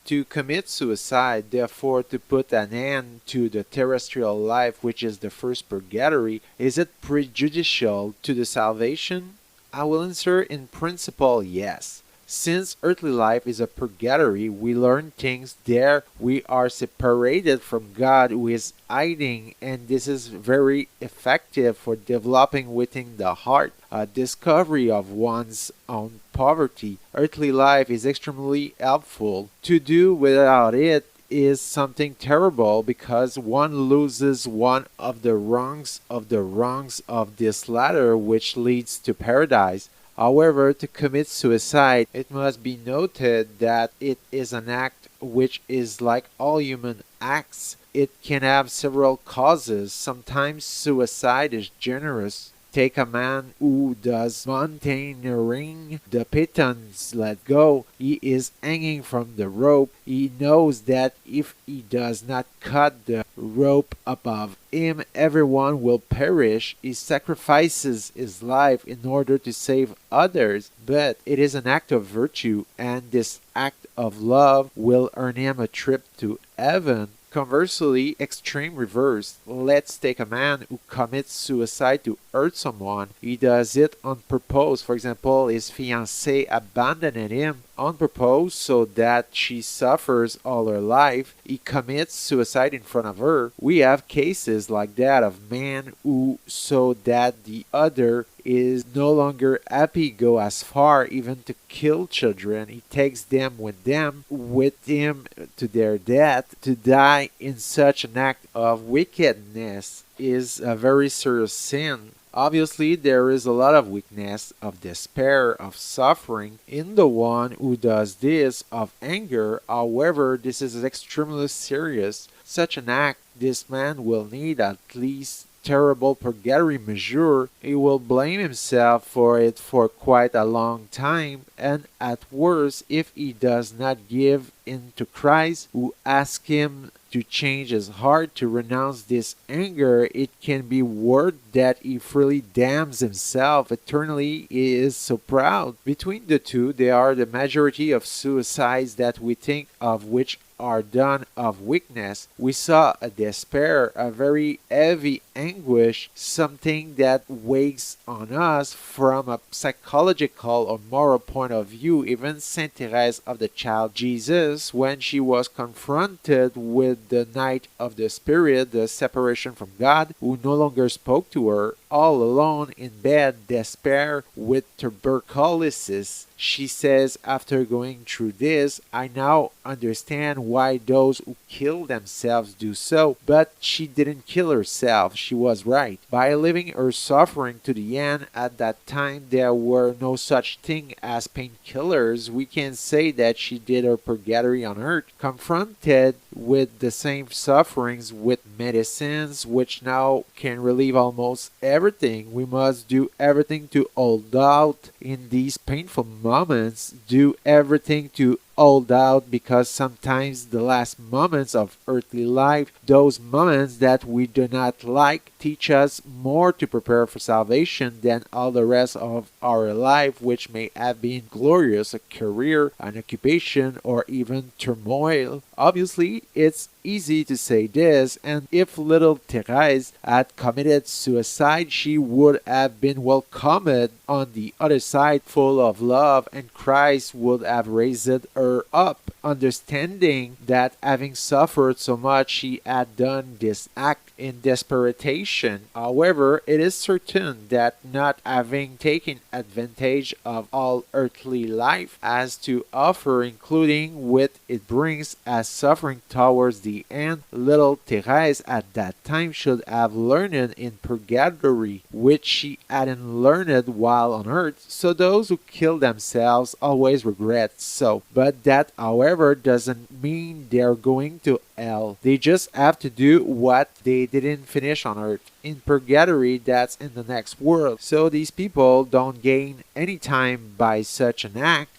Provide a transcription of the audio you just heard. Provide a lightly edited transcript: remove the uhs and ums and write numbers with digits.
To commit suicide, therefore to put an end to the terrestrial life, which is the first purgatory, is it prejudicial to the salvation? I will answer in principle yes. Since earthly life is a purgatory, we learn things there. We are separated from God who is hiding, and this is very effective for developing within the heart a discovery of one's own poverty. Earthly life is extremely helpful. To do without it is something terrible because one loses one of the rungs of this ladder, which leads to paradise. However, to commit suicide, it must be noted that it is an act which is like all human acts. It can have several causes. Sometimes suicide is generous. Take a man who does mountaineering. The pitons let go. He is hanging from the rope. He knows that if he does not cut the rope above him, everyone will perish. He sacrifices his life in order to save others. But it is an act of virtue, and this act of love will earn him a trip to heaven. Conversely, extreme reverse. Let's take a man who commits suicide to hurt someone. He does it on purpose. For example, his fiancée abandoned him on purpose so that she suffers all her life. He commits suicide in front of her. We have cases like that of men who, so that the other is no longer happy, go as far even to kill children. He takes them with him to their death. To die in such an act of wickedness is a very serious sin. Obviously, there is a lot of weakness, of despair, of suffering in the one who does this, of anger. However, this is extremely serious. Such an act, this man will need at least terrible purgatory measure. He will blame himself for it for quite a long time, and at worst, if he does not give in to Christ, who asks him to change his heart, to renounce this anger, it can be worth that he freely damns himself eternally. He is so proud. Between the two, there are the majority of suicides that we think of which are done of weakness. We saw a despair, a very heavy anguish, something that weighs on us from a psychological or moral point of view. Even Saint Thérèse of the Child Jesus, when she was confronted with the night of the spirit, the separation from God, who no longer spoke to her, all alone in bed, despair with tuberculosis, she says, after going through this, I now understand why those who kill themselves do so. But she didn't kill herself. She was right. By leaving her suffering to the end, at that time there were no such thing as painkillers. We can say that she did her purgatory on earth, confronted with the same sufferings with medicines, which now can relieve almost everything. We must do everything to hold out in these painful moments, do everything to hold out, because sometimes the last moments of earthly life, those moments that we do not like, teach us more to prepare for salvation than all the rest of our life, which may have been glorious, a career, an occupation, or even turmoil. Obviously, it's easy to say this, and if little Thérèse had committed suicide, she would have been welcomed on the other side full of love, and Christ would have raised her up, understanding that having suffered so much, she had done this act in desperation. However, it is certain that not having taken advantage of all earthly life has to offer, including what it brings as suffering towards the end, little Thérèse at that time should have learned in purgatory, which she hadn't learned while on earth. So those who kill themselves always regret so. But that, however, doesn't mean they're going to hell. They just have to do what they didn't finish on earth. In purgatory, that's in the next world. So these people don't gain any time by such an act.